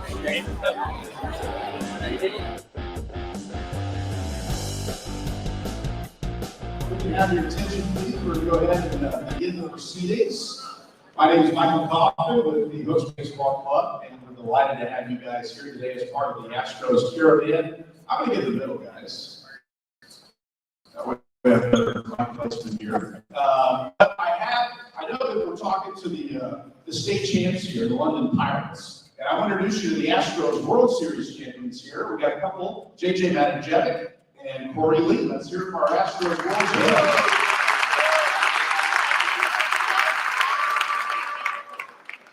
We can have your attention, please. We're going to go ahead and begin the proceedings. My name is Michael Kaufman with the Hooks Baseball Club, and we're delighted to have you guys here today as part of the Astros Caravan. I'm going to get the middle, guys. We have better placement here. But I know that we're talking to the state champs here, the London Pirates. And I want to introduce you to the Astros World Series champions here. We've got a couple, JJ Matajevic and Corey Lee. Let's hear it for our Astros World Series.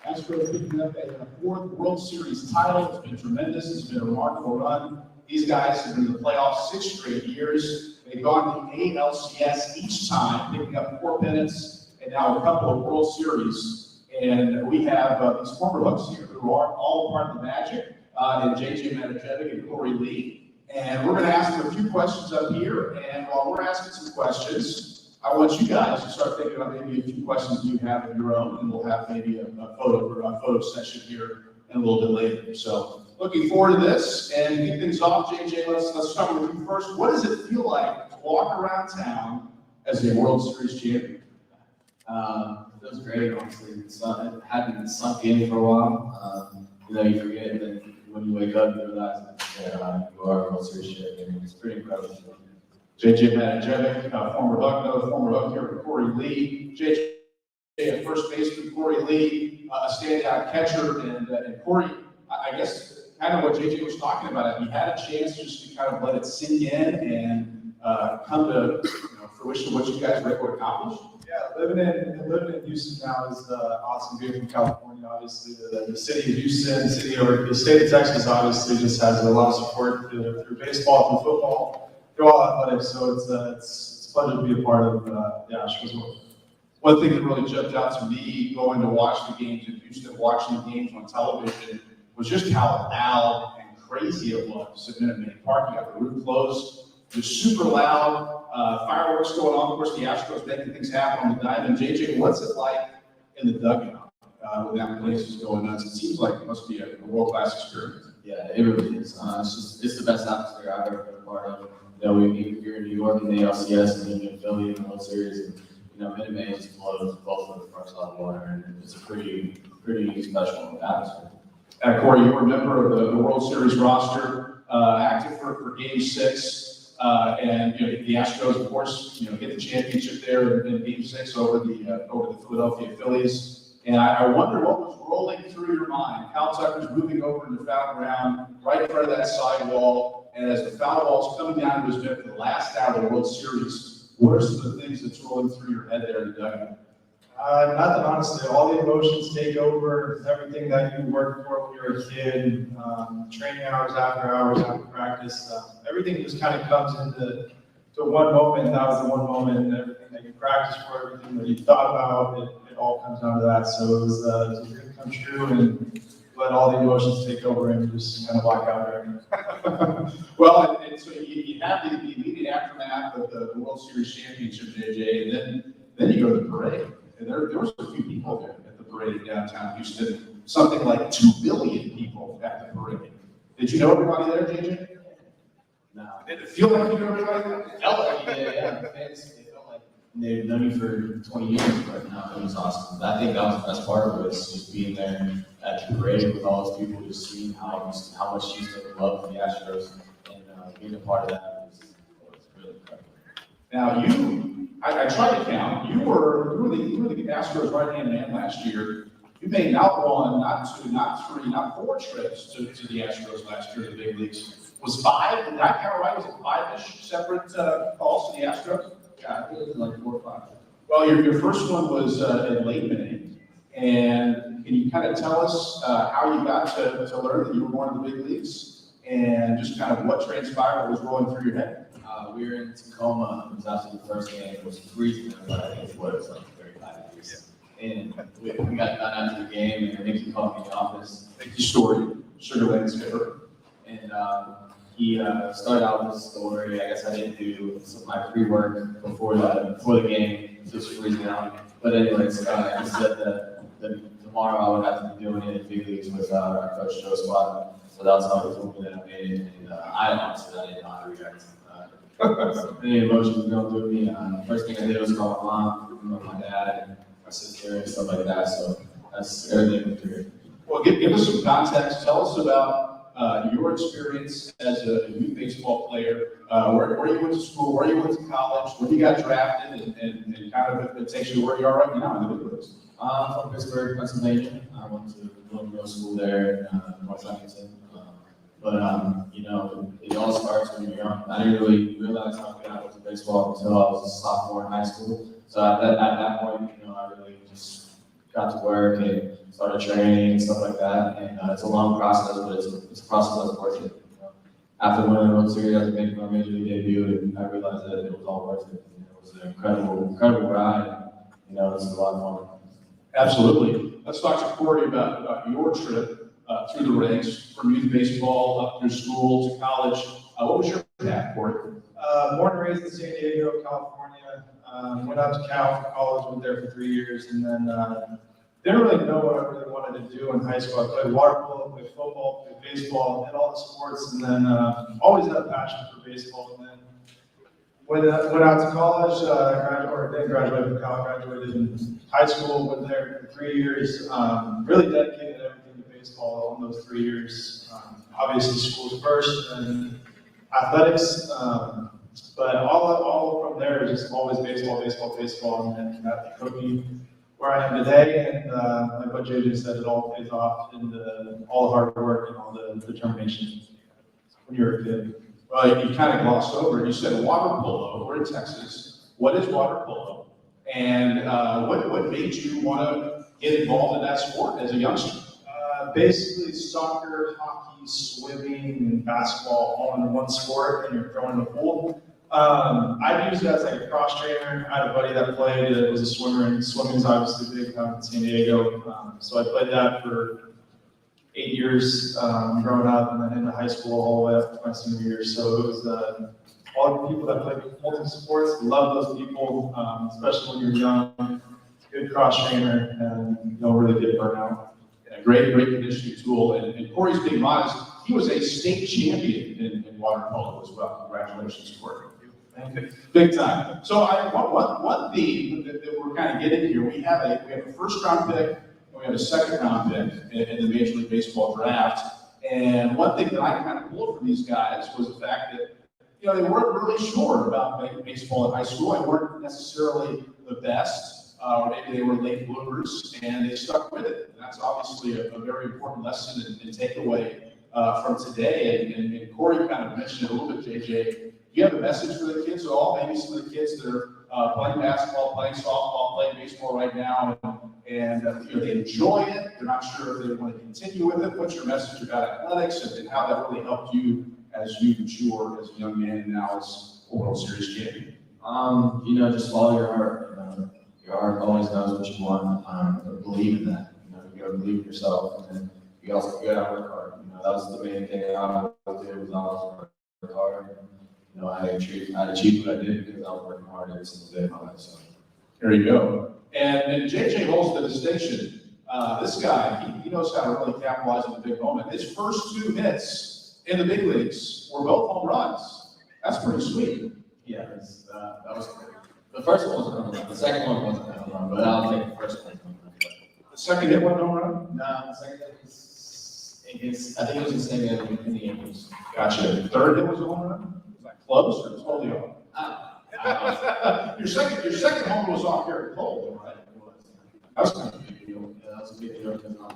Astros picking up a fourth World Series title. It's been tremendous. It's been a remarkable run. These guys have been in the playoffs 6 straight years. They've gone to ALCS each time, picking up 4 pennants and now a couple of World Series. And we have these former Hooks here who are all part of the Magic, and JJ Matajevic and Corey Lee. And we're going to ask them a few questions up here. And while we're asking some questions, I want you guys to start thinking about maybe a few questions you have of your own, and we'll have maybe a photo session here in a little bit later. So looking forward to this, and to kick things off, JJ, let's start with you first. What does it feel like to walk around town as a World Series champion? It feels great, honestly. It hadn't sunk in for a while. You forget, and then when you wake up, you realize that you are a World Series champion. It's pretty incredible. JJ Matajevic, former Hook, another former Hook here for Corey Lee. JJ, at first baseman, Corey Lee, a standout catcher, and Corey, I guess, kind of what JJ was talking about. He had a chance just to kind of let it sink in and come to fruition what you guys were able to accomplish. Yeah, living in Houston now is awesome. Being from California, obviously, the city of Houston, or the state of Texas, obviously, just has a lot of support through baseball, through football, through all athletics. So it's a pleasure to be a part of the Astros world. One thing that really jumped out to me going to watch the games in Houston, watching the games on television, was just how loud and crazy it was at Minute Maid Park. You got the roof closed. It was super loud. Fireworks going on. Of course, the Astros making things happen on the diamond. JJ, what's it like in the dugout when that place is going nuts? It seems like it must be a world-class experience. Yeah, it really is. It's the best atmosphere I've ever been a part of. We here in New York in the ALCS, and then in Philly in the World Series, and Minute Maid just blows both of the fronts out of water, and it's a pretty special atmosphere. Corey, you were a member of the World Series roster, active for Game 6. And the Astros, of course, get the championship there in Game 6 over the Philadelphia Phillies. And I wonder what was rolling through your mind. Kyle Tucker's moving over into foul ground, right in front of that sidewall. And as the foul ball's coming down to his net for the last out of the World Series, what are some of the things that's rolling through your head there in the dugout? Nothing, honestly. All the emotions take over. Everything that you worked for when you were a kid, training hours after practice, everything just kind of comes into one moment. That was the one moment, and everything that you practiced for, everything that you thought about, it all comes down to that. So it was a dream come true, and let all the emotions take over and just kind of block out there. Well, and so you have the immediate aftermath of the World Series championship, JJ, and then you go to the parade. And there was a few people there at the parade in downtown Houston, something like 2 billion people at the parade. Did you know everybody there, JJ? No. Did it feel like you knew everybody there? It felt like the fans, they felt like they've known you for 20 years right now. It was awesome. But I think that was the best part of it, was just being there at the parade with all those people, just seeing how much Houston loved the Astros, and being a part of that was really incredible. Now I tried to count. You were the Astros right-hand man last year. You made not one, not two, not three, not 4 trips to the Astros last year in the big leagues. Was 5? Did I count right? Was it 5-ish separate calls to the Astros? Yeah, I think it was like 4 or 5. Well, your first one was in late May, and can you kind of tell us how you got to learn that you were going to the big leagues, and just kind of what transpired, what was rolling through your head? We were in Tacoma. It was actually the first game. It was freezing, but I think it was like 35 degrees. And we got done after the game, and Nicky called me in the office. Nicky's story, Sugar Land's favorite. And he started out with a story. I guess I didn't do my pre-work before the game. It was freezing out. But anyways, he said that the tomorrow I would have to be doing it in big leagues with our coach Joe Squad. So that was how he told me that I made it. And I honestly, I didn't know how to react. So many emotions going through me. First thing I did was call my mom, my dad, and my sister, and stuff like that. So that's everything went through. Well, give us some context. Tell us about your experience as a youth baseball player, where you went to school, where you went to college, when you got drafted, and kind of it takes you to where you are right now in the big leagues. I'm from Pittsburgh, Pennsylvania. I went to middle school there in North Huntington. You know, it all starts when you're young. I didn't really realize how good I was at baseball until I was a sophomore in high school. So at that point, you know, I really just got to work and started training and stuff like that. And it's a long process, but it's a process that's worth it. You know? After winning the World Series, after making my major league debut, I realized that it was all worth it. You know, it was an incredible ride. You know, it was a lot of fun. Absolutely. Let's talk to Corey about your trip through the ranks from youth baseball up through school to college. What was your path, Corey? Born and raised in San Diego, California. Went out to Cal for college, went there for 3 years, and then didn't really know what I really wanted to do in high school. I played water polo, played football, played baseball, did all the sports, and then always had a passion for baseball. And then went out to college, didn't graduate from college, graduated in high school, went there for 3 years, really dedicated everything to baseball in those 3 years. Obviously schools first, and athletics, but all from there is just always baseball, and that put me where I am today. And like what JJ said, it all pays off in all the hard work and all the determination when you're a kid. Well, you kind of glossed over it. You said water polo. We're in Texas. What is water polo? And what made you want to get involved in that sport as a youngster? Basically soccer, hockey, swimming, and basketball all in one sport, and you're thrown in the pool. I used it as like a cross trainer. I had a buddy that played, was a swimmer, and swimming's obviously big in San Diego. So I played that for 8 years growing up, and then into high school all the way up to my senior year. So it was all the people that play multiple sports, love those people, especially when you're young. Good cross trainer, and you don't really get burnt out. A great conditioning tool. And Corey's being modest. He was a state champion in water polo as well. Congratulations, Corey. Thank you. Big time. So one theme that we're kind of getting here, we have a first round pick, and we have a second round pick in the Major League Baseball draft. And one thing that I kind of pulled from these guys was the fact that, you know, they weren't really sure about playing baseball in high school. They weren't necessarily the best. Or maybe they were late bloomers, and they stuck with it. And that's obviously a very important lesson and takeaway from today. And Corey kind of mentioned it a little bit, JJ. Do you have a message for the kids at all? Maybe some of the kids that are playing basketball, playing softball, playing baseball right now, and you know, they enjoy it. They're not sure if they want to continue with it. What's your message about athletics and how that really helped you as you mature as a young man and now as a World Series champion? You know, just follow your heart. Your heart always knows what you want. Believe in that. You know, you gotta believe in yourself, and then you also gotta work hard. You know, that was the main thing I always did was always work hard. You know, I achieved what I did because I was working hard every single day of my life. So There you go. And JJ holds the distinction. This guy, he knows how to really capitalize on the big moment. His first 2 hits in the big leagues were both home runs. That's pretty sweet. yeah, that was great. The first one was a home run. The second one wasn't a home run, but I'll take the first one. The second hit wasn't home run? No, the second hit was against, I think it was the same in the Yankees. Gotcha. Third hit was a home run? Was that close or totally off? Your second home was off here at Cole, right? That was kind of a big deal. Yeah, that was a big deal because my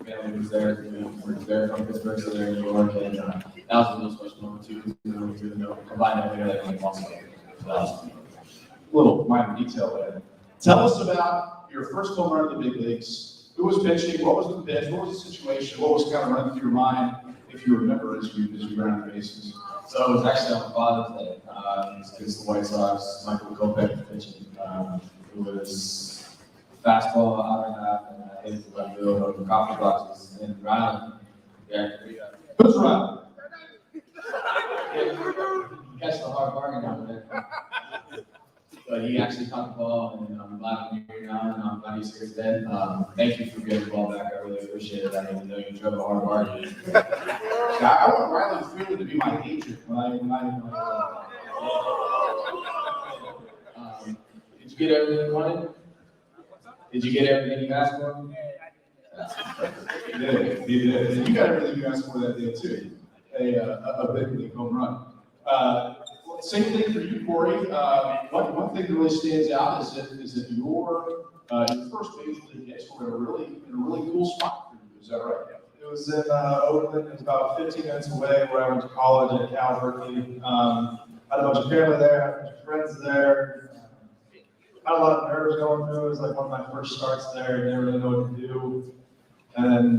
family was there. You know, we were there from Pittsburgh, so they're in New York, and that was a real special moment too. You know, combined everything like one month ago. So that was Little minor detail there. Tell us about your first home run in the big leagues. Who was pitching? What was the pitch? What was the situation? What was kind of running through your mind, if you remember, as you ran the bases? So it was actually on Father's Day. It was against the White Sox. Michael Kopech pitching. It was fastball out and half, and I hit it to left field over the coffee boxes and round. Yeah. Who's running? Catch the hard bargain over there. but he actually caught the ball, and I'm glad I'm here now, and I'm glad he's here today. Thank you for getting the ball back. I really appreciate it. I didn't know you drove a hard bargain. Yeah, I want Riley Freeland to be my agent did you get everything you wanted? Did you get everything you asked for? You did. You did. And you got everything you asked for that day too. A big league home run. Same thing for you, Corey. One thing that really stands out is that your first major league hits were in a really cool spot for you. Is that right? It was in Oakland. It was about 15 minutes away where I went to college at Cal Berkeley. Had a bunch of family there, had a bunch of friends there. Had a lot of nerves going through. It was like one of my first starts there. Didn't really know what to do. And then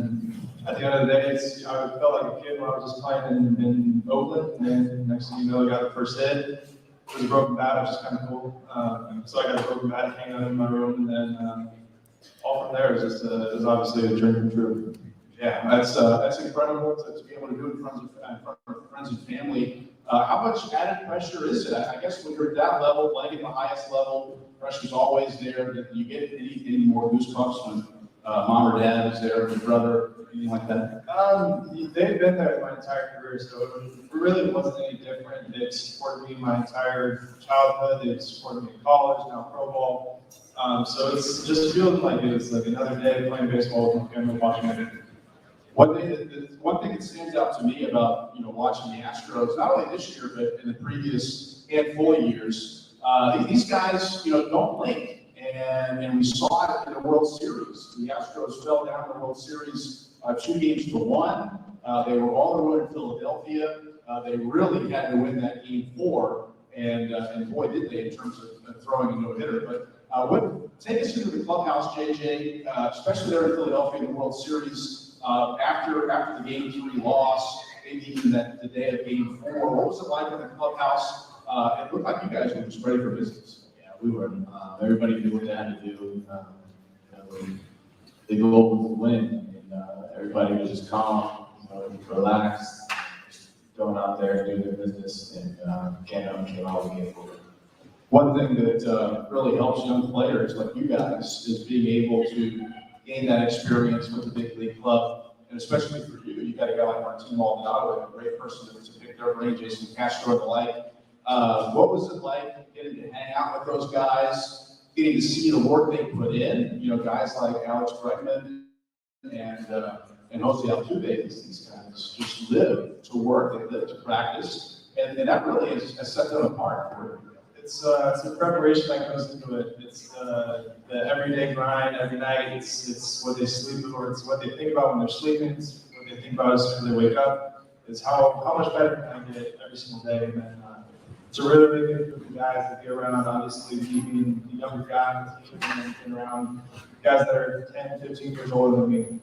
at the end of the day, I felt like a kid when I was just playing in Oakland. And next thing you know, I got the first hit. It was a broken bat, which is kind of cool. So I got a broken bat hanging out in my room. And then all from there was obviously a dream come true. Yeah, that's incredible to be able to do it in front of friends and family. How much added pressure is it? I guess when you're at that level, playing at the highest level, pressure's always there. Do you get any more goosebumps when mom or dad is there, your brother, anything like that? They've been there my entire career, so it really wasn't any different. They've supported me my entire childhood. They've supported me in college, now pro ball. So it's just feeling like it's like another day playing baseball with my family, watching it. One thing that stands out to me about watching the Astros, not only this year but in the previous handful of years, these guys don't blink, and we saw it in the World Series. The Astros fell down in the World Series 2-1. They were all the road in Philadelphia. They really had to win that game 4, and boy did they in terms of throwing a no-hitter. But take us into the clubhouse, JJ, especially there in Philadelphia in the World Series. After the Game 3 loss, maybe even the day of Game 4, what was it like in the clubhouse? It looked like you guys were just ready for business. Yeah, we were. Everybody knew what they had to do. The goal was to win, and everybody was just calm, relaxed, just going out there and doing their business, and came out of the game forward. One thing that really helps young players like you guys is being able to gain that experience with the big league club, and especially for you, you got a guy like Martin Maldonado, a great person to pick their brain, Jason Castro and the like. What was it like getting to hang out with those guys, getting to see the work they put in? Guys like Alex Bregman and Jose Altuve, these guys just live to work, they live to practice, and that really has set them apart. It's the preparation that goes into it. It's the everyday grind every night. It's what they sleep or it's what they think about when they're sleeping. It's what they think about as soon as they wake up. It's how much better can I get every single day. And then it's a really big thing for the guys that be around. Obviously, being the younger guys, being around guys that are 10, 15 years older than me.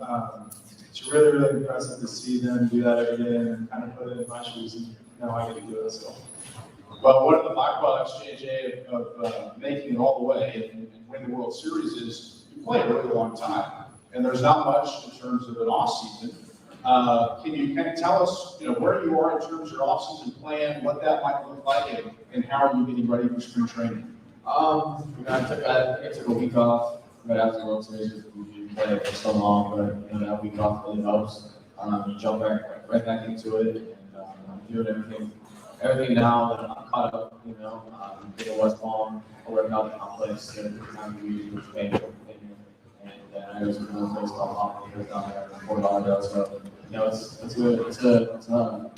It's really, really impressive to see them do that every day and kind of put it in my shoes and I get to do it. So. Well, one of the byproducts, JJ, of making it all the way and winning the World Series is you play a really long time, and there's not much in terms of an off season. Can you kind of tell us, where you are in terms of your off season plan, what that might look like, and how are you getting ready for spring training? I took a week off right after the World Series. We played for so long, but that week off really helps. You jump right back into it, and I'm doing everything now that I'm caught up, in West Palm, I work out the complex at the time we use, which made it. And I was doing a place called Hawk, down there in Fort Lauderdale. So, it's a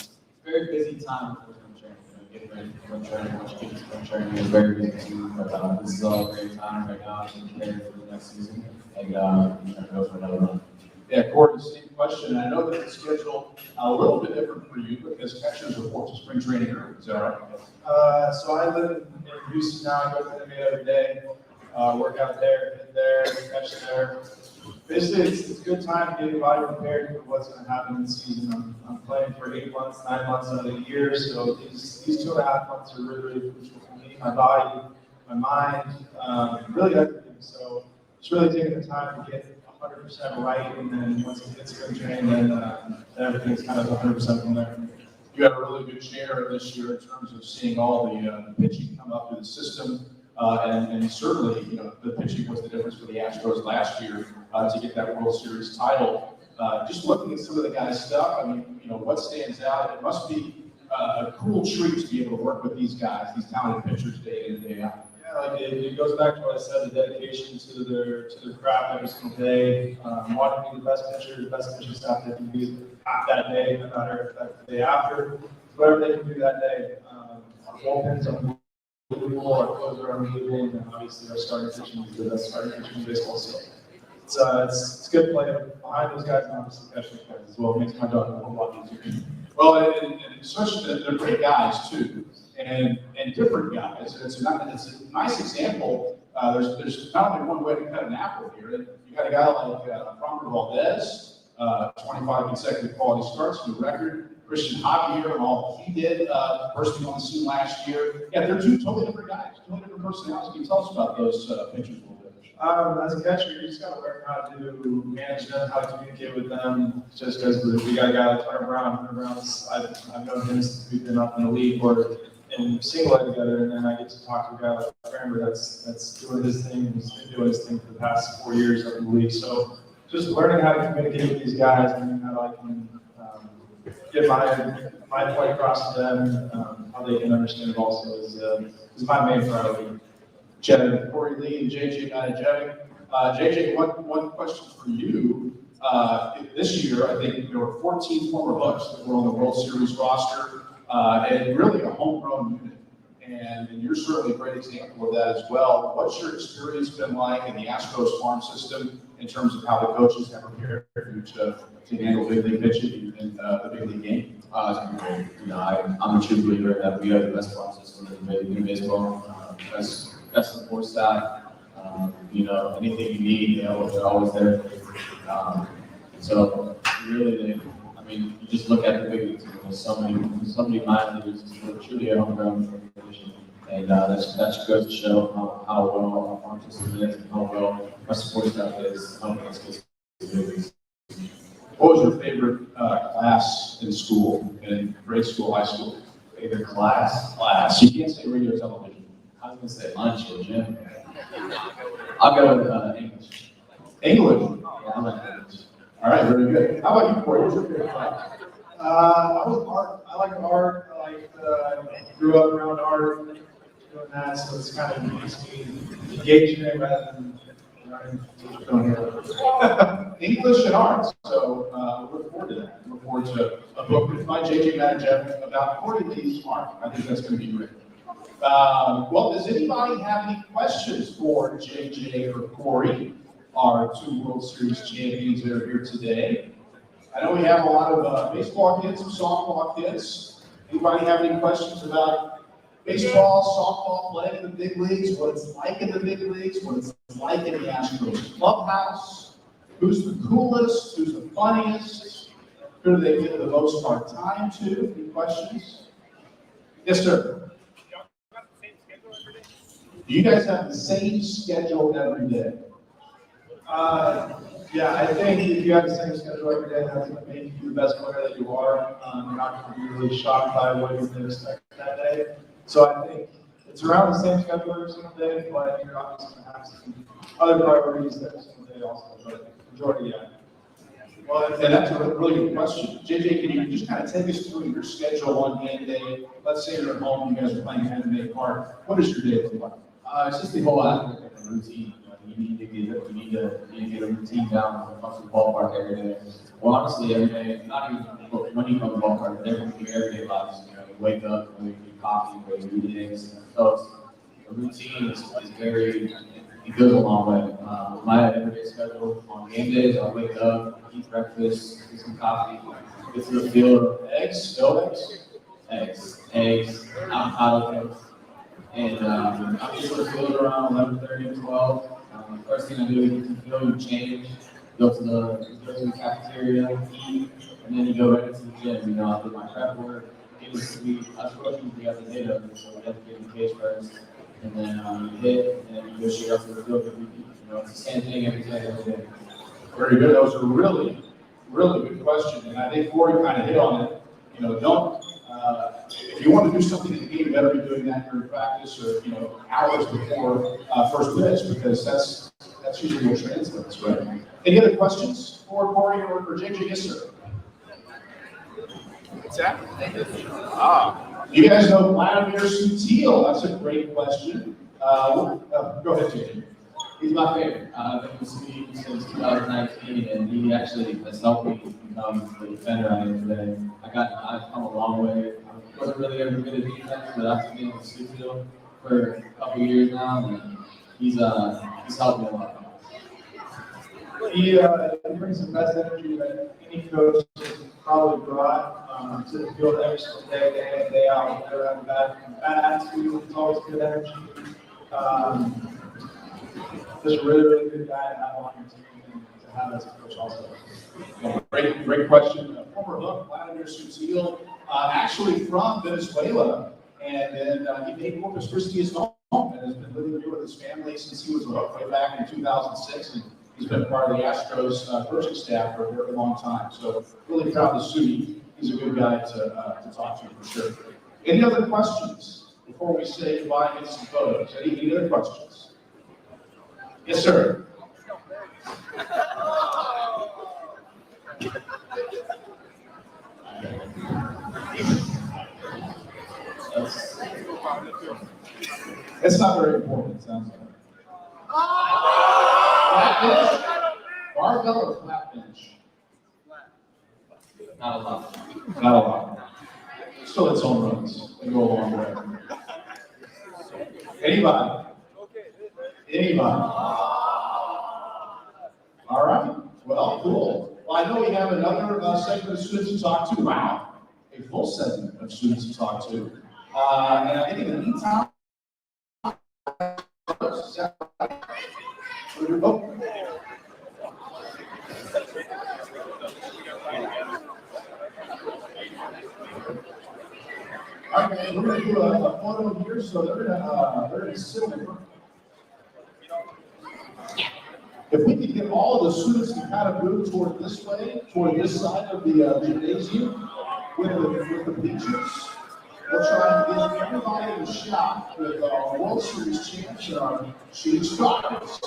very busy time for spring training. Getting ready for spring training, once you get to spring training, it's very busy too. But this is all a great time right now to prepare for the next season and go for another run. Yeah, Corey, same question. I know that the schedule a little bit different for you because catchers report to spring training early. Is that right? So I live in Houston now. I go to the NBA every day, work out there, hit there, catch there. Basically, it's a good time to get your body prepared for what's going to happen in the season. I'm playing for 8 months, 9 months out of the year, so these 2.5 months are really, really crucial for me, my body, my mind, really everything. So it's really taking the time to get 100% right, and then once it gets spring training, then everything's kind of 100% from there. You had a really good share this year in terms of seeing all the pitching come up through the system. And certainly, the pitching was the difference for the Astros last year to get that World Series title. Just looking at some of the guys' stuff, I mean, what stands out? It must be a cool treat to be able to work with these guys, these talented pitchers, day in and day out. Yeah, like it goes back to what I said, the dedication to their craft every single day, wanting to be the best pitching staff they can be that day, no matter if that's the day after, whatever they can do that day. Our bullpen's unbelievable, our closers are unbelievable, and then obviously our starting pitching is the best starting pitching in baseball. So it's good play behind those guys, and obviously catching guys as well. It makes my job a whole lot easier. Well, and especially they're great guys too, and different guys. It's a nice example. There's not only one way to cut an apple here. You got a guy like Framber Valdez, 25 consecutive quality starts, new record. Christian Javier and all he did, bursting on the scene last year. Yeah, they're two totally different guys, totally different personalities. Can you tell us about those pitchers a little bit? As a catcher, you just got to learn how to manage them, how to communicate with them. Just as we got a guy like Turner Brown. Turner Brown's, I've known him since we've been up in the league or in single A together, and then I get to talk to a guy like Framber that's doing his thing. He's been doing his thing for the past 4 years up in the league. So just learning how to communicate with these guys and how I can get my point across to them, how they can understand it also is my main priority. Jeff, Corey Lee, and JJ Manajevic. JJ, one question for you. This year, I think there were 14 former Bucks that were on the World Series roster, and really a homegrown unit. And you're certainly a great example of that as well. What's your experience been like in the Astros farm system in terms of how the coaches have prepared you to handle big league pitching in the big league game? It's been great. I'm a true believer that we have the best farm system in baseball. Best support staff. Anything you need, they're always there. So really, you just look at the big leagues. There's so many minor leaguers. It's truly a homegrown organization, and that just goes to show how well our farm system is and how well our support staff is helping us get to the big leagues. What was your favorite class in school, in grade school, high school? Favorite class? You can't say radio or television. I was gonna say lunch or gym. I'll go with English. English? Yeah, I like English. All right, very good. How about you, Corey? What's your favorite class? I was art. I like art. Grew up around art, doing that, so it's kind of makes me engage in it rather than English and art. So look forward to that. Look forward to a book written by JJ Manajevic about Corey Lee's art. I think that's going to be great. Well, does anybody have any questions for JJ or Corey, our two World Series champions that are here today? I know we have a lot of baseball kids, some softball kids. Anybody have any questions about baseball, softball, playing in the big leagues, what it's like in the big leagues, what it's like in the Astros clubhouse? Who's the coolest? Who's the funniest? Who do they give the most hard time to? Any questions? Yes, sir. Do you guys have the same schedule every day? Yeah, I think if you have the same schedule every day, that's going to make you the best player that you are. You're not going to be really shocked by what you're going to expect that day. So I think it's around the same schedule every single day, but you're obviously going to have some other priorities every single day also. But majority, yeah. Well, and that's a really good question. JJ, can you just kind of take us through your schedule on game day? Let's say you're at home, you guys are playing hand-to-make part. What does your day look like? It's just the whole aspect of the routine. You need to get a routine down when it comes to the ballpark every day. Well, honestly, every day, not even when you come to the ballpark, but your everyday lives. You wake up, you get coffee, you do things. So a routine is very, it goes a long way. My everyday schedule on game days, I wake up, eat breakfast, get some coffee, get to the field, eggs, avocado eggs. And I get to the field around 11:30 to 12. First thing I do is get to the field, you change, go to the cafeteria, eat, and then you go right into the gym. I do my prep work, get to sleep. I first usually got the hit of it, so we have to get in the cage first. And then you hit, and then you go straight up to the field and repeat. It's the same thing every day. Very good. That was a really, really good question. And I think Corey kind of hit on it. Don't, if you want to do something in the game, you better be doing that during practice or, hours before first pitch, because that's usually what translates, right? Any other questions for Corey or JJ? Yes, sir. What's that? You guys know Vladimir Sutil? That's a great question. Go ahead, JJ. He's my favorite. I've been with Steve since 2019, and he actually has helped me become the defender I am today. I've come a long way. I wasn't really ever good at defense, but after being with Steve for a couple years now, and he's helped me a lot. He brings the best energy that any coach has probably brought to the field every single day, day in, day out. Never have a bad attitude. It's always good energy. Just a really, really good guy to have on your team and to have as a coach also. Great question. Former Hook, Vladimir Sutil, actually from Venezuela, and then he made Corpus Christi his home and has been living here with his family since he was a Hook way back in 2006. And he's been part of the Astros coaching staff for a very long time. So really proud to see he's a good guy to talk to for sure. Any other questions before we say goodbye and get some photos? Any other questions? Yes, sir. It's not very important, it sounds like. Flat bench? Barbell or flat bench? Not a lot. Not a lot. Still its own runs. They go a long way. Anybody? All right. Well, cool. Well, I know we have another segment of students to talk to. Wow. A full segment of students to talk to. And I think in the meantime, all right, we're going to do a photo here, so they're going to sit over. If we could get all of the students to kind of move toward this way, toward this side of the gymnasium with the bleachers, we'll try and give everybody a shot with our World Series champs and our shooting stars.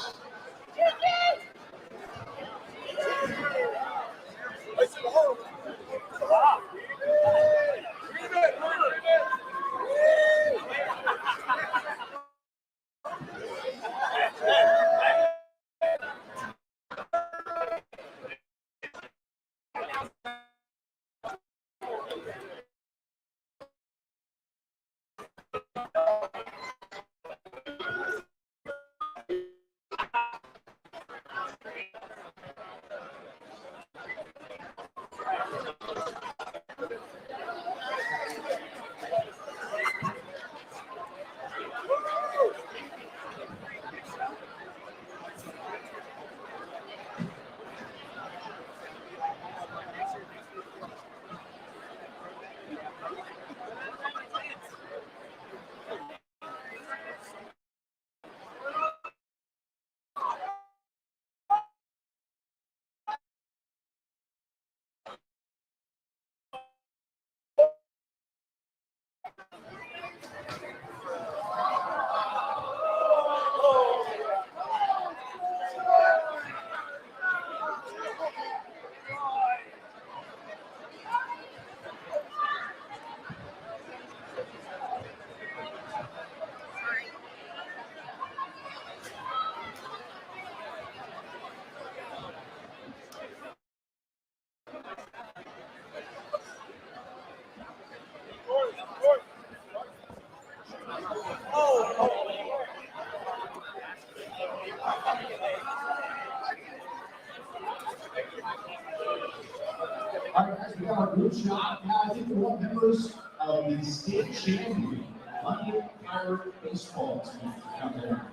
All right, guys, we got our group shot. Now, I think we're all members of the state champion London Pirate baseball team out there.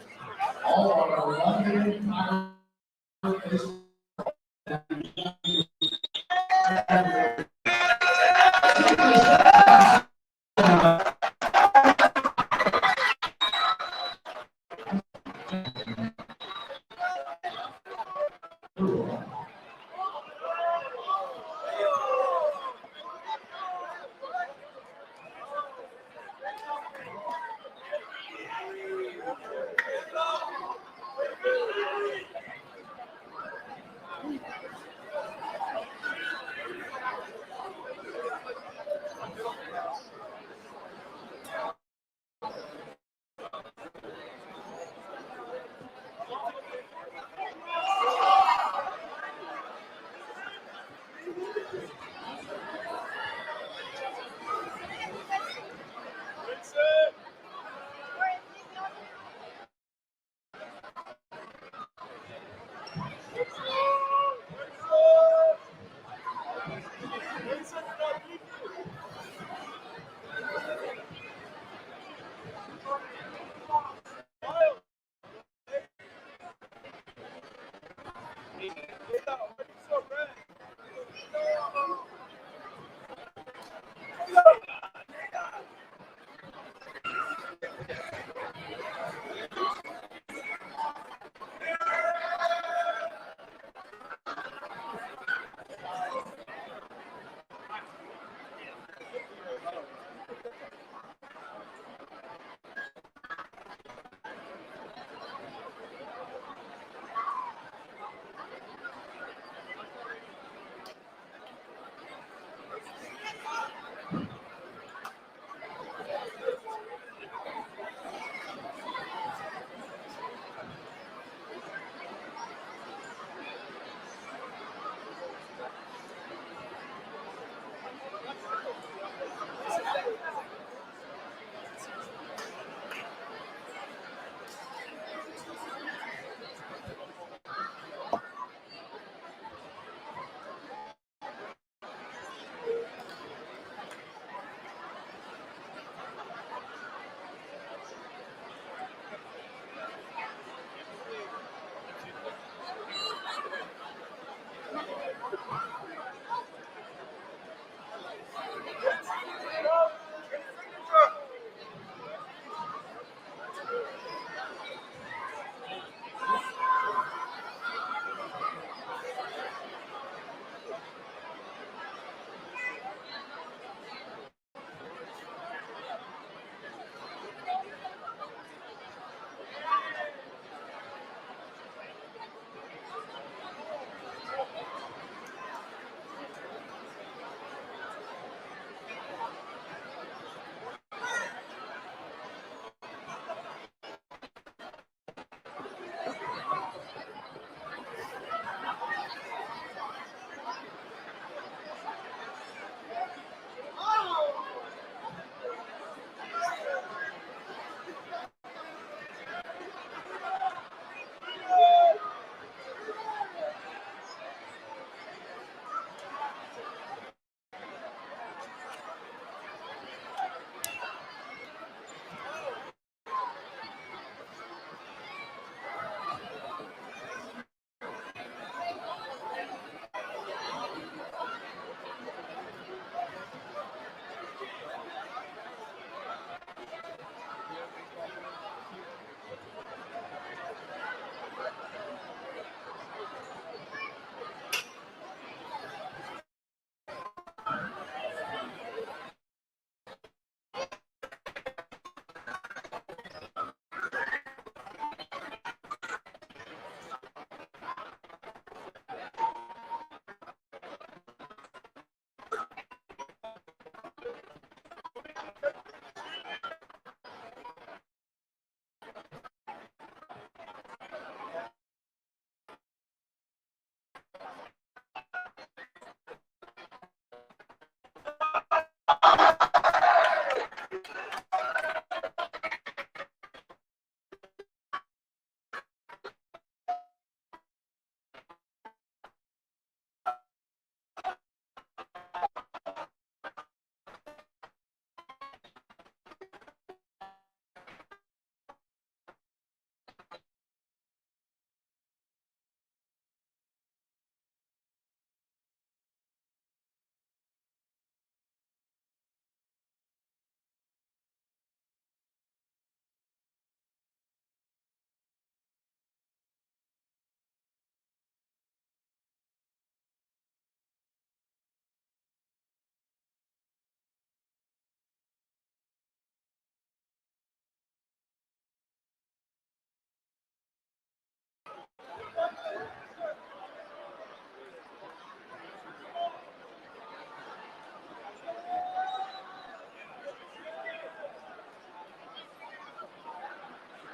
All our London Pirate baseball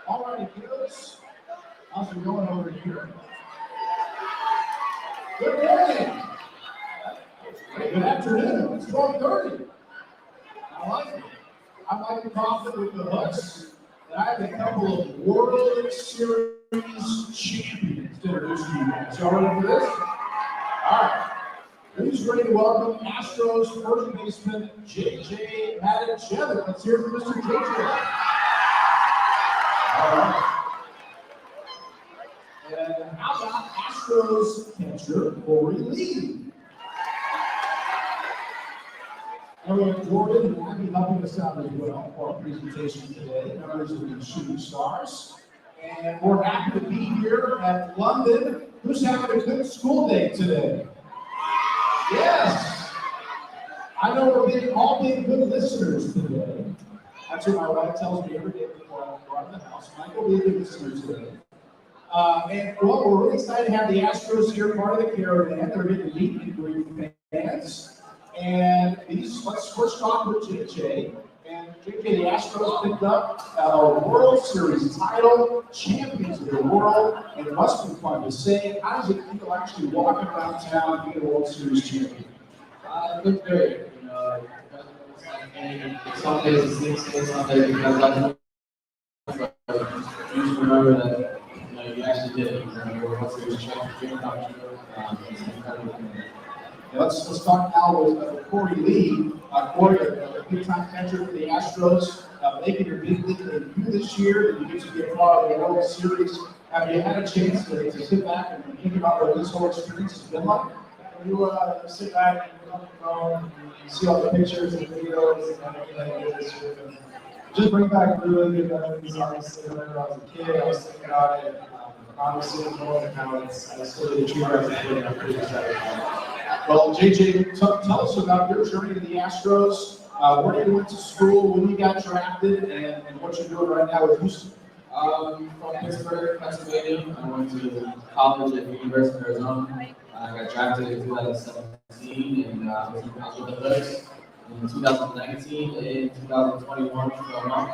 All righty, kiddos. How's it going over here? Good morning. Good afternoon. It's 12:30. I like it. I like the coffee with the hooks. And I have a couple of World Series champions to introduce to you guys. Y'all ready for this? All right. Who's ready to welcome Astros first baseman J.J. Madden-Cheather? Let's hear it from Mr. J.J. All right. And how about Astros Astros catcher, Corey Lee. And we have Jordan and Abby helping us out as well for our presentation today, members of the Shooting Stars. And we're happy to be here at London. Who's having a good school day today? Yes. I know we're all being good listeners today. That's what my wife tells me every day before I go out of the house. Michael, be a good listener today. And well, we're really excited to have the Astros here, part of the caravan. They're getting to meet and greet fans. And let's first talk with JJ. And JJ, the Astros picked up a World Series title, champions of the world, and it must be fun to say. How does it feel actually walking around town being a World Series champion? It looks great. You know, some days it's 6 days, some days because I know. You just remember that you actually did it. You're World Series champion. Let's talk now with Corey Lee. Corey, a big-time catcher for the Astros, making your big league debut this year, and you get to be a part of the World Series. Have you had a chance to sit back and think about what this whole experience has been like? You sit back and look on the phone, and you see all the pictures and videos and everything I did this year. And just bring back really good memories. Obviously, whenever I was a kid, I was thinking about it. Obviously, knowing how I still get to treat as a kid, and I'm pretty excited about it. Well, JJ, tell us about your journey to the Astros, where you went to school, when you got drafted, and what you're doing right now with Houston. From Pittsburgh, Pennsylvania. I went to college at the University of Arizona. I got drafted in 2017 and I was with the Hoods. In 2019 and 2021 for a month.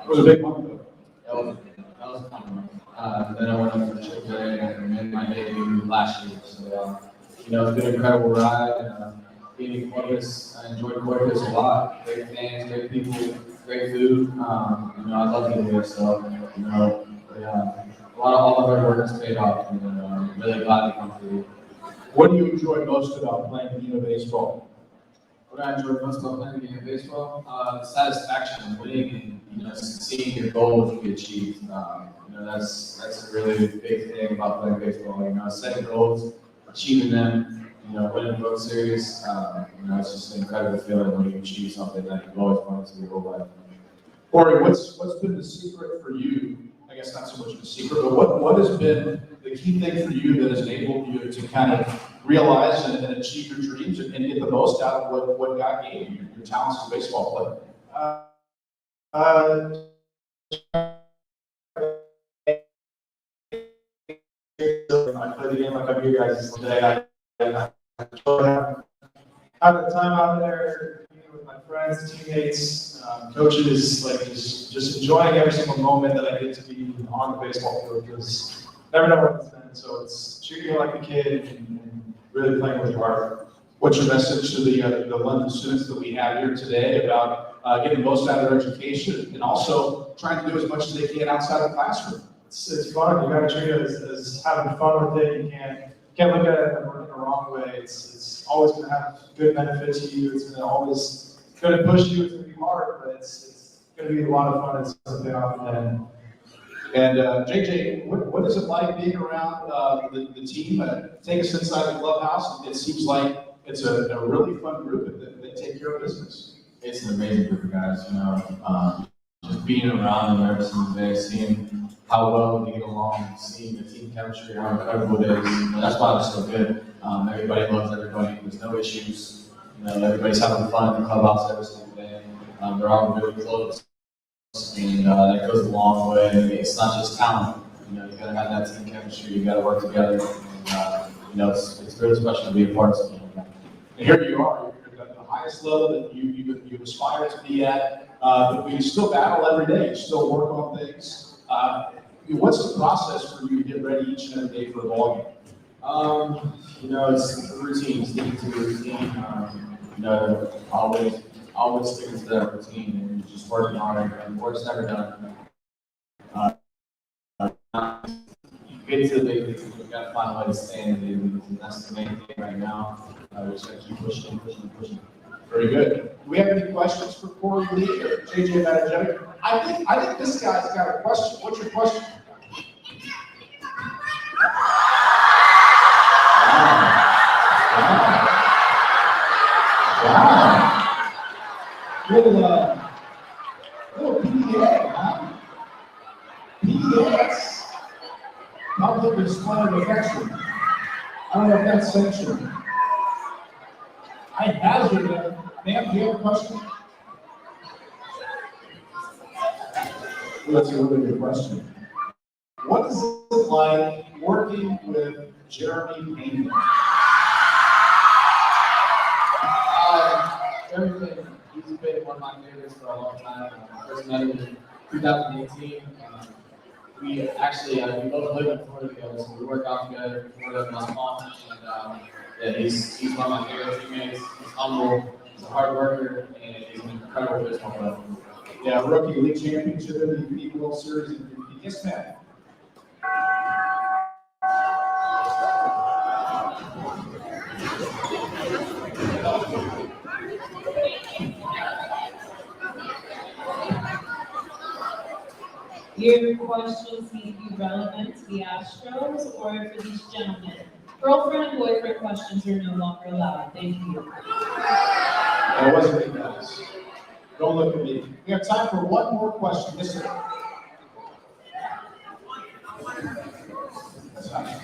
It was a big month though. That was a fun month. Then I went up to AAA and made my debut last year. So, it's been an incredible ride. Being in Columbus, I enjoyed Columbus a lot. Great fans, great people, great food. I love being here. So, all of our work has paid off, and I'm really glad to come through. What do you enjoy most about playing the game of baseball? What I enjoy most about playing the game of baseball, the satisfaction of winning and seeing your goals be achieved. That's a really big thing about playing baseball. Setting goals, achieving them. Winning the World Series. It's just an incredible feeling when you achieve something that you've always wanted to do your whole life. Corey, what's been the secret for you? I guess not so much of a secret, but what has been the key thing for you that has enabled you to kind of realize and achieve your dreams and get the most out of what God gave you, your talents as a baseball player? I play the game like I'm you guys today. I have the time out there with my friends, teammates, coaches, just enjoying every single moment that I get to be on the baseball field because I never know what it's been. So it's treating like a kid and really playing with your heart. What's your message to the London students that we have here today about getting the most out of their education and also trying to do as much as they can outside the classroom? It's fun. You got to treat it as having fun with it. You can't look at it in the wrong way. It's always going to have good benefit to you. It's always going to push you. It's going to be hard, but it's going to be a lot of fun. It's something off the end. And JJ, what is it like being around the team? Take us inside the clubhouse. It seems like it's a really fun group that take care of business. It's an amazing group of guys. Just being around them every single day, seeing how well they get along, seeing the team chemistry, how incredible it is. That's why it's so good. Everybody loves everybody. There's no issues. Everybody's having fun in the clubhouse every single day. They're all really close, and that goes a long way. It's not just talent. You gotta have that team chemistry. You gotta work together. And, it's really special to be a part of something like that. And here you are. You're at the highest level that you aspire to be at, but you still battle every day. You still work on things. What's the process for you to get ready each and every day for a ball game? It's a routine, sticking to the routine. Always sticking to that routine and just working hard. And work's never done. You get to the big leagues, you've got to find a way to stay in the big leagues, and that's the main thing right now. We're just going to keep pushing. Very good. Do we have any questions for Corey Lee or JJ Matajevic? I think this guy's got a question. What's your question? don't know if that's sanctioned. I hazard that. Ma'am, do you have a question? That's a really good question. What is it like working with Jeremy Payne? Everything. He's been one of my favorites for a long time. I first met him in 2018. We actually we both live in Florida together, so we work out together. We work out in Las Palmas, and yeah, he's one of my favorite teammates. He's humble, he's a hard worker, and he's an incredible baseball player. Yeah, rookie league championship, MVP World Series, MVP. Yes, ma'am. Your questions need to be relevant to the Astros or for these gentlemen. Girlfriend and boyfriend questions are no longer allowed. Thank you. That wasn't me, guys. Don't look at me. We have time for one more question. Yes, sir. That's fine.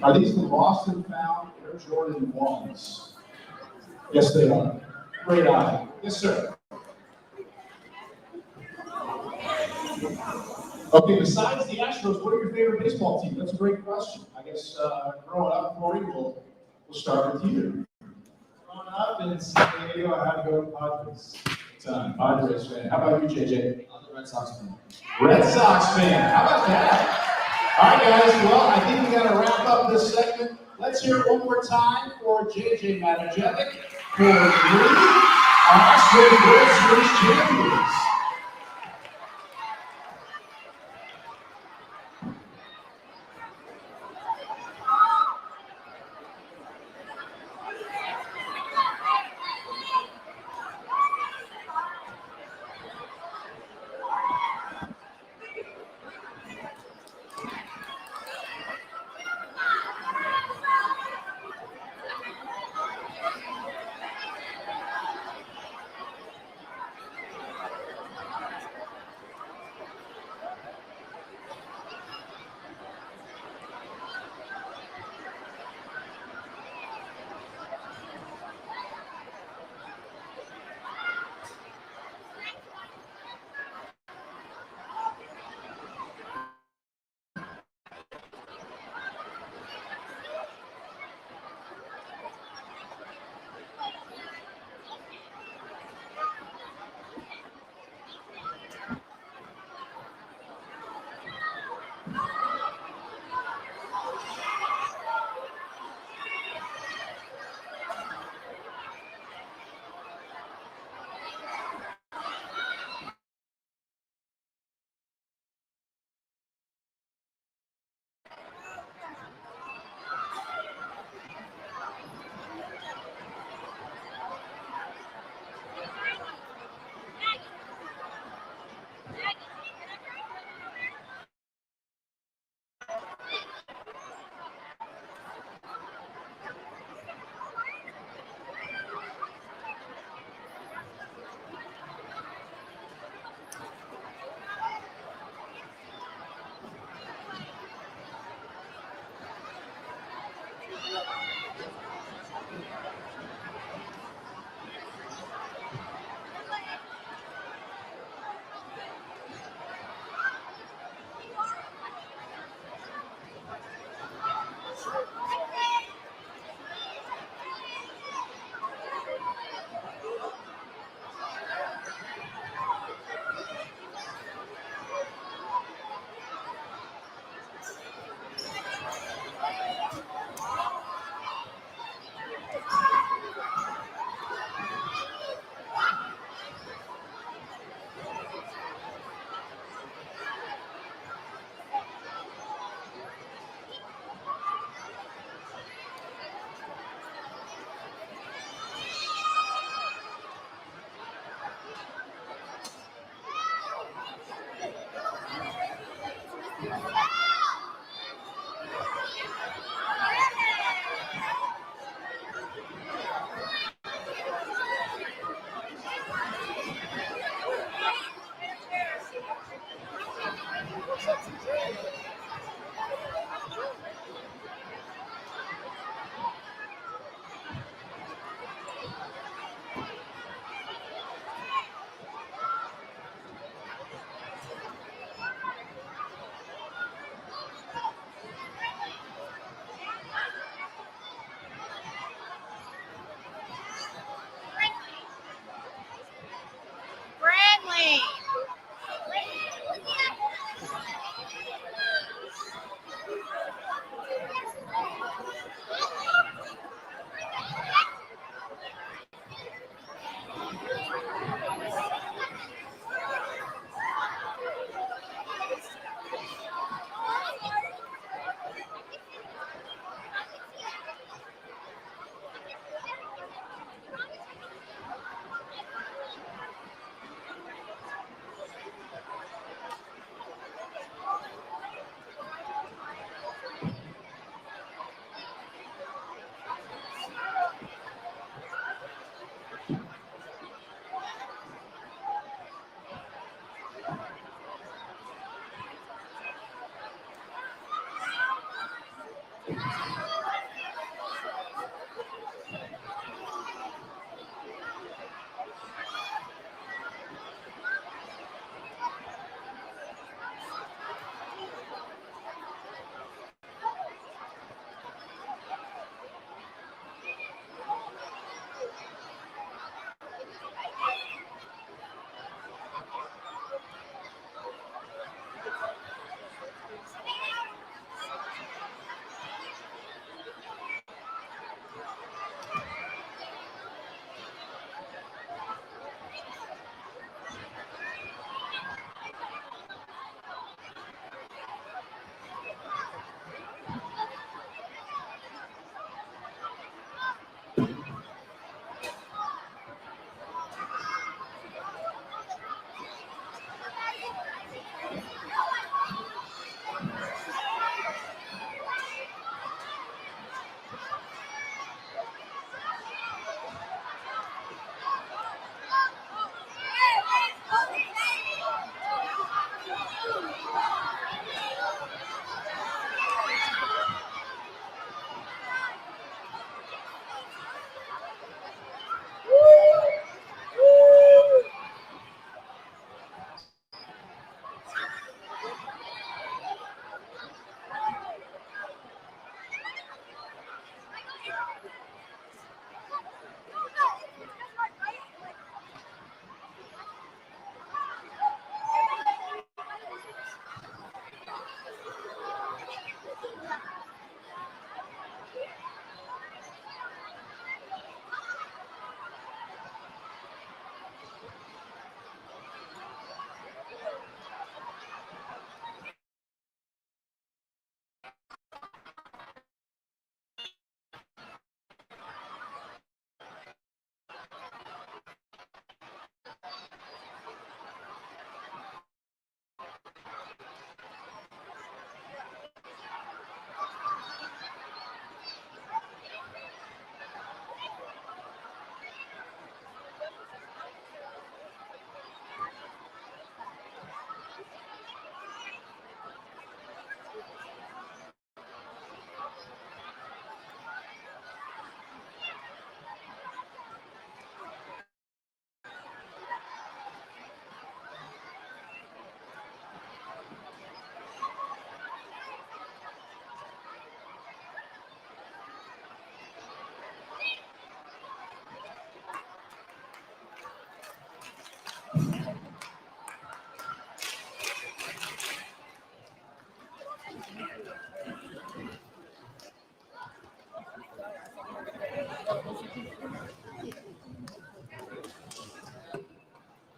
Are these the Boston found Air Jordan 1s? Yes, they are. Great eye. Yes, sir. Okay, besides the Astros, what are your favorite baseball teams? That's a great question. I guess growing up, Corey, we'll start with you. Growing up in San Diego, I had to go to Padres. Padres fan. How about you, JJ? I'm the Red Sox fan. Red Sox fan. How about that? All right, guys. Well, I think we got to wrap up this segment. Let's hear it one more time for JJ Matajevic for the Astros World Series champions. Bradley.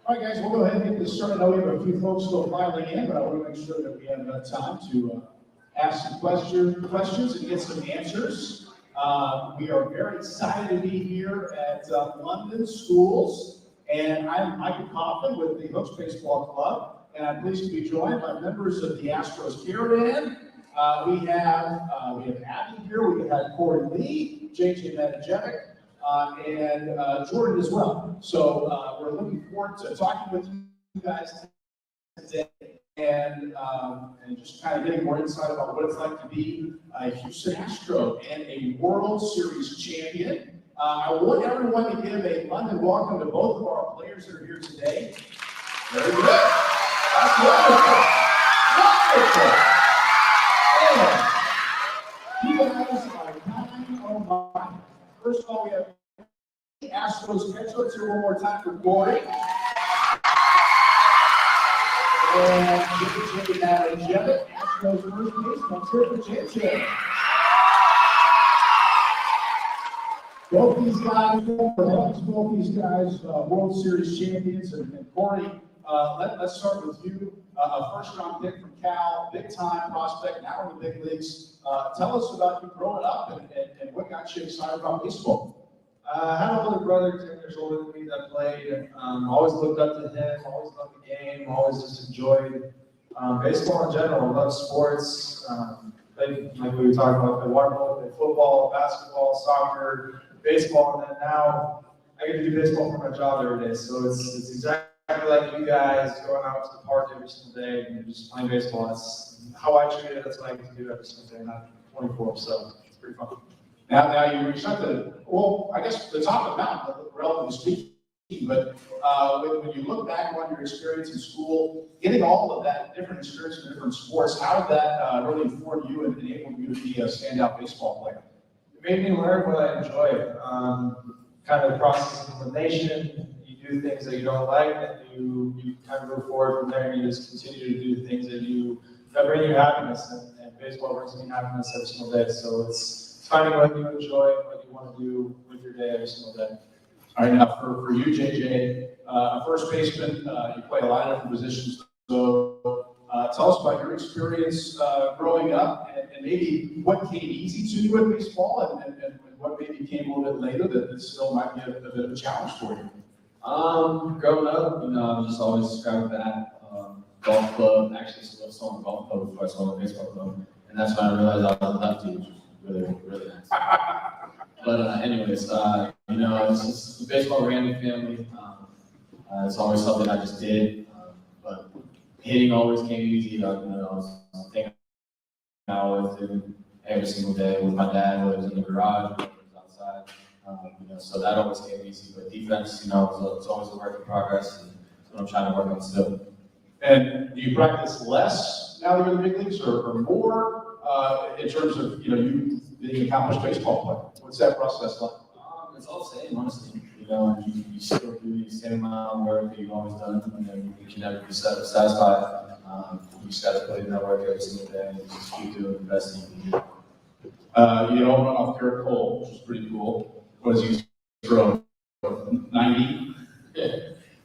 All right, guys, we'll go ahead and get this started. I know we have a few folks still filing in, but I want to make sure that we have enough time to ask some questions and get some answers. We are very excited to be here at London Schools, and I'm Michael Coughlin with the Hooks Baseball Club, and I'm pleased to be joined by members of the Astros Caravan. We have Abby here, we have Corey Lee, JJ Metajevic, and Jordan as well. So we're looking forward to talking with you guys today and just kind of getting more insight about what it's like to be a Houston Astro and a World Series champion. I want everyone to give a London welcome to both of our players that are here today. Very good. That's wonderful. Wonderful. And you guys are 9-0-9. First of all, we have Astros catch. Let's hear one more time for Corey. And JJ Jevitt, Astros first baseman. Let's hear it for JJ. Both these guys, World Series champions, and Corey, let's start with you. A first-round pick from Cal, big-time prospect, now in the big leagues. Tell us about you growing up and what got you excited about baseball. I have an older brother, 10 years older than me, that played. Always looked up to him, always loved the game, always just enjoyed baseball in general. Loved sports. Played, like we were talking about, played water polo, played football, basketball, soccer, baseball, and then now I get to do baseball for my job every day. So it's exactly like you guys going out to the park every single day and just playing baseball. That's how I treat it. That's what I get to do every single day, not 24. So it's pretty fun. Now you reached out to, well, I guess the top of the mountain, relatively speaking, but when you look back on your experience in school, getting all of that different experience in different sports, how did that really inform you and enable you to be a standout baseball player? It made me learn what I enjoy. Kind of the process of elimination. You do things that you don't like, and you kind of move forward from there, and you just continue to do things that bring you happiness. And baseball brings me happiness every single day. So it's finding what you enjoy and what you want to do with your day every single day. All right, now for you, JJ, a first baseman, you play a lot of different positions. So tell us about your experience growing up and maybe what came easy to you in baseball and what maybe came a little bit later that still might be a bit of a challenge for you. Growing up, I was just always described that golf club. Actually, I still on the golf club before I started on the baseball club, and that's when I realized I was a lefty, which was really nice. But anyways, it's just the baseball ran in the family. It's always something I just did, but hitting always came easy. I was thinking I was doing every single day with my dad, whether it was in the garage, whether it was outside. So that always came easy. But defense, it's always a work in progress, and that's what I'm trying to work on still. And do you practice less now that you're in the big leagues or more in terms of you being an accomplished baseball player? What's that process like? It's all the same, honestly. You still do the same amount of work that you've always done, and then you can never be satisfied. You just got to put in that work every single day and just keep doing the best thing you can do. You don't run off Garrett Cole, which is pretty cool. What does he throw? 90? Yeah,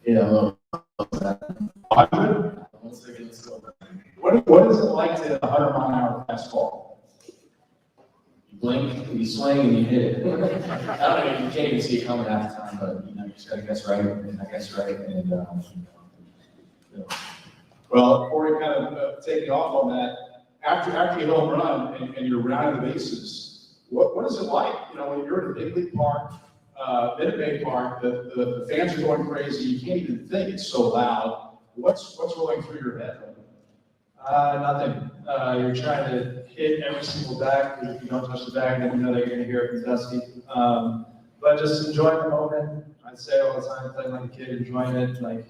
a little. 100? What is it like to hit a 100-mile-an-hour fastball? You blink, you swing, and you hit it. I don't know, you can't even see it coming half the time, but you just got to guess right, and I guess right, and Well, Corey, kind of taking off on that, after you home run and you're rounding the bases, what is it like? When you're in a big league park, Minute Maid Park, the fans are going crazy. You can't even think, it's so loud. What's rolling through your head? Nothing. You're trying to hit every single bag, because if you don't touch the bag, then you know that you're going to hear it from dusty. But just enjoying the moment. I say all the time, playing like a kid, enjoying it. Like,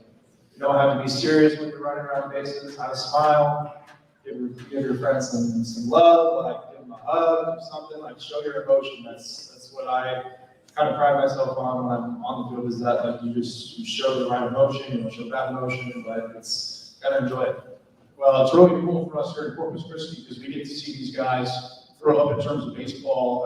you don't have to be serious when you're running around bases. Have a smile. Give your friends some love. Like, give them a hug or something. Like, show your emotion. That's what I kind of pride myself on when I'm on the field, is that like you show the right emotion, you don't show bad emotion, but it's gotta enjoy it. Well, it's really cool for us here in Corpus Christi because we get to see these guys throw up in terms of baseball,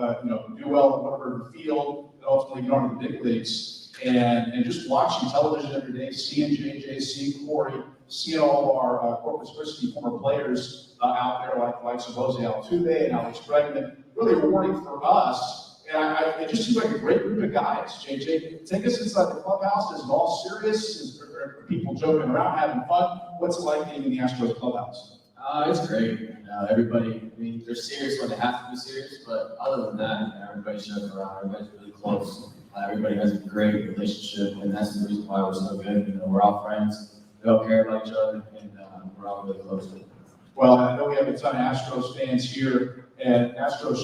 do well in whatever field, and ultimately get on to the big leagues. And just watching television every day, seeing JJ, seeing Corey, seeing all of our Corpus Christi former players out there like Jose Altuve and Alex Bregman, really rewarding for us. And it just seems like a great group of guys. JJ, take us inside the clubhouse. Is it all serious? Are people joking around, having fun? What's it like being in the Astros clubhouse? It's great. Everybody, they're serious when they have to be serious, but other than that, everybody's joking around. Everybody's really close. Everybody has a great relationship, and that's the reason why we're so good. We're all friends. we all care about each other, and we're all really close. Well, I know we have a ton of Astros fans here, and Astros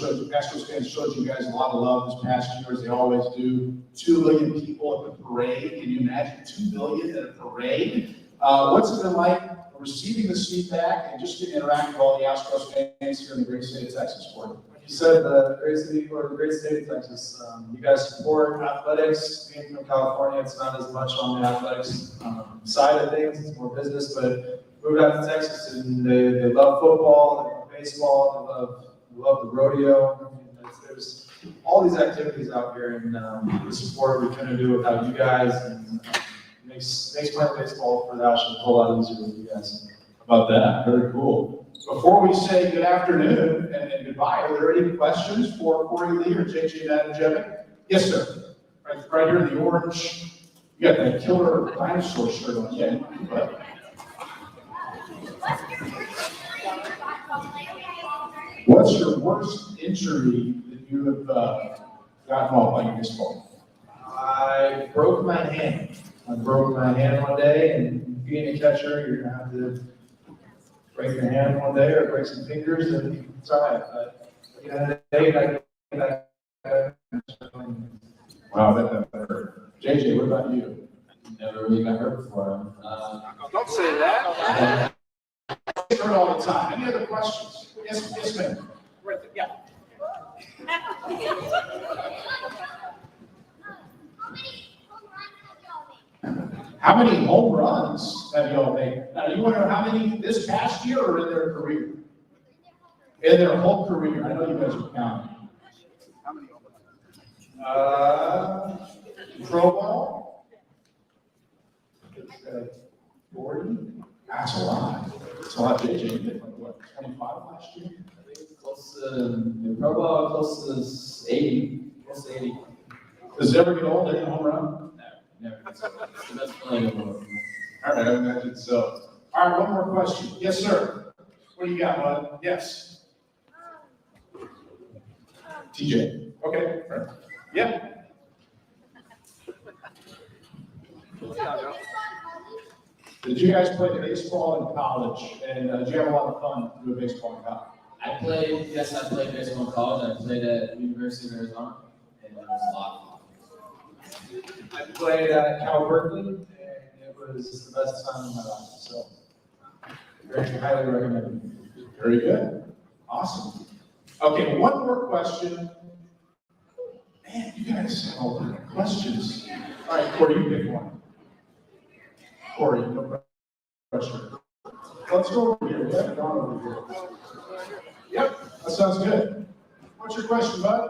fans showed you guys a lot of love this past year, as they always do. 2 million people at the parade. Can you imagine 2 million at a parade? What's it been like receiving this feedback and just getting to interact with all the Astros fans here in the great state of Texas for you? You said the great city or the great state of Texas. You guys support athletics. Being from California, it's not as much on the athletics side of things. It's more business. But moved out to Texas, and they love football, they love baseball, they love the rodeo. There's all these activities out here, and the support we couldn't do without you guys. And makes playing baseball for the Astros a whole lot easier with you guys. About that, very cool. Before we say good afternoon and goodbye, are there any questions for Corey Lee or JJ Matajevic? Yes, sir. Right here in the orange. You got that killer dinosaur shirt on. Yeah. What's your worst injury that you have gotten while playing baseball? I broke my hand. I broke my hand one day, and being a catcher, you're gonna have to break your hand one day or break some fingers, and it's all right. But at the end of the day, Wow, that hurt. JJ, what about you? Never really got hurt before. Don't say that. Get hurt all the time. Any other questions? Yes, ma'am. Yeah. How many home runs have y'all made? Now, you want to know how many this past year or in their career? In their whole career. I know you guys are counting. How many? Pro ball? 40? That's a lot. That's a lot. JJ, you did like what, 25 last year? I think close to, in pro ball, close to 80. Close to 80. Does it ever get old in a home run? Never. It's the best playing in the world. All right, I imagine so. All right, one more question. Yes, sir. What do you got, bud? Yes. TJ. Okay. Right. Yeah. Did you guys play baseball in college? And did you have a lot of fun doing baseball in college? I played baseball in college. I played at University of Arizona, and it was a lot of fun. I played at Cal Berkeley, and it was the best time of my life. So, very highly recommended. Very good. Awesome. Okay, one more question. Man, you guys have a lot of questions. All right, Corey, you pick one. Corey, no pressure. Let's go over here. We haven't gone over here. Yep, that sounds good. What's your question, bud?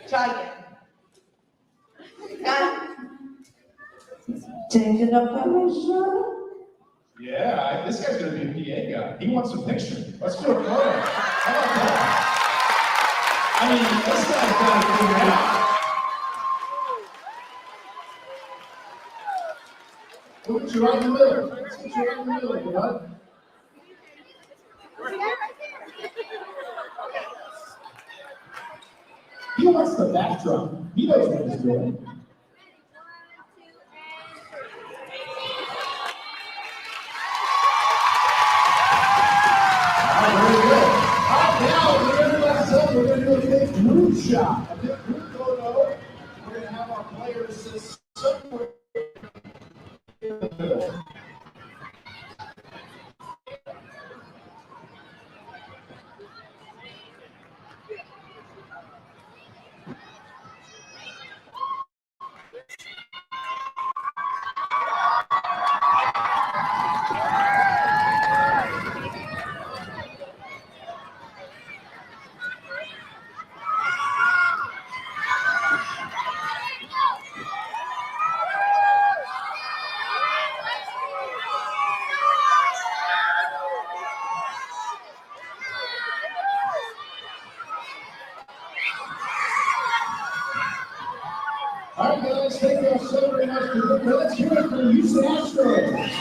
Try again. Changing up permission. Yeah, this guy's gonna be a PA guy. He wants a picture. Let's do it for him. How about that? I mean, this guy's gotta figure it out. We'll put you right in the middle. Let's put you right in the middle, bud. He wants the backdrop. He knows what he's doing. We're going to do a big group shot, a big group photo. We're going to have our players sit somewhere in the middle. let's hear it for the Houston Astros.